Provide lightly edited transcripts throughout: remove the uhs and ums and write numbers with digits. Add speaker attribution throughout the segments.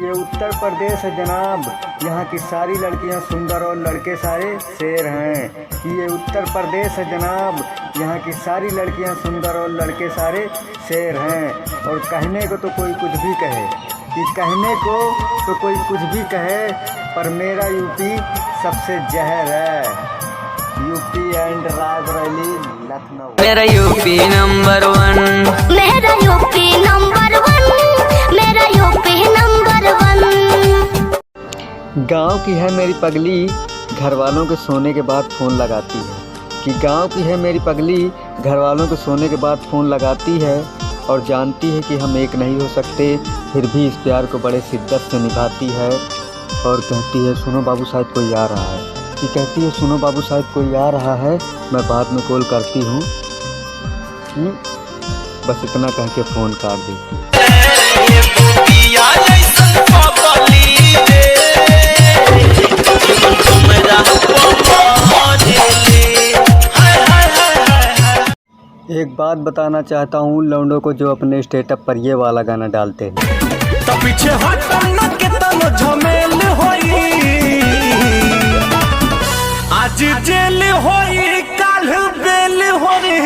Speaker 1: ये उत्तर प्रदेश है जनाब, यहाँ की सारी लड़कियाँ सुंदर और लड़के सारे शेर हैं। कि ये उत्तर प्रदेश है जनाब, यहाँ की सारी लड़कियाँ सुंदर और लड़के सारे शेर हैं। और कहने को तो कोई कुछ भी कहे, कि कहने को तो कोई कुछ भी कहे, पर मेरा यूपी सबसे जहर है। UP and Raebareli Lucknow.
Speaker 2: मेरा यूपी नंबर 1,
Speaker 3: मेरा यूपी नंबर 1, मेरा यूपी नंबर 1।
Speaker 1: गांव की है मेरी पगली, घर वालों के सोने के बाद फ़ोन लगाती है। कि गांव की है मेरी पगली, घर वालों के सोने के बाद फ़ोन लगाती है। और जानती है कि हम एक नहीं हो सकते, फिर भी इस प्यार को बड़े शिद्दत से निभाती है। और कहती है सुनो बाबू शायद कोई आ रहा है। कि कहती है सुनो बाबू शायद कोई आ रहा है, मैं बाद में कॉल करती हूँ। बस इतना कह के फ़ोन काट दी। एक बात बताना चाहता हूँ लौंडों को जो अपने स्टेटस पर ये वाला गाना डालते हैं।
Speaker 4: तो पीछे हटना के तनो झमेल होई, आज जेल होई काल बेल होई,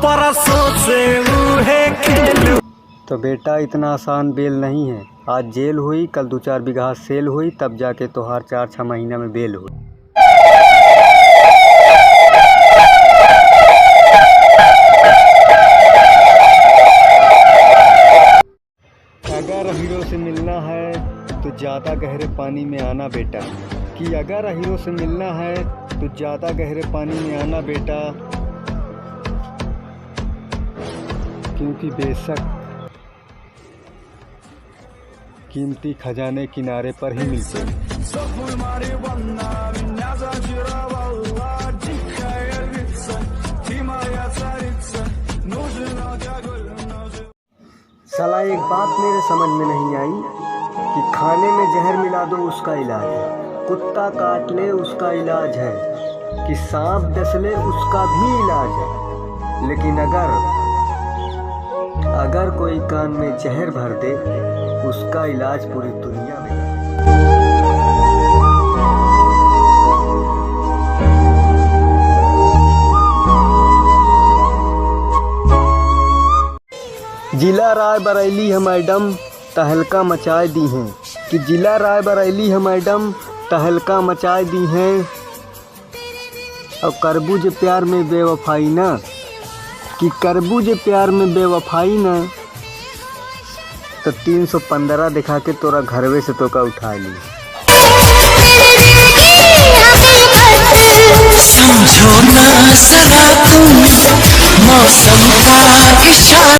Speaker 4: परसों से उहे खेल।
Speaker 1: तो बेटा इतना आसान बेल नहीं है। आज जेल हुई, कल 2-4 बीघा सेल हुई, तब जाके तोहार 4-6 महीना में बेल हुई। अगर हीरो से मिलना है तो ज़्यादा गहरे पानी में आना बेटा। कि अगर हीरो से मिलना है तो ज़्यादा गहरे पानी में आना बेटा, क्योंकि बेशक कीमती खजाने किनारे पर ही मिलते हैं। साला एक बात मेरे समझ में नहीं आई कि खाने में जहर मिला दो उसका इलाज है, कुत्ता काट ले उसका इलाज है, कि सांप डस ले उसका भी इलाज है। लेकिन अगर कोई कान में जहर भर दे उसका इलाज पूरी दुनिया में। जिला रायबरेली है मैडम तहलका मचाए दी हैं। कि जिला रायबरेली है मैडम तहलका मचाए दी हैं। और करबूज प्यार में बेवफाई ना, कि करबूज प्यार में बेवफाई ना, तो 315 दिखा के तोरा घरवे से तो का उठा ली।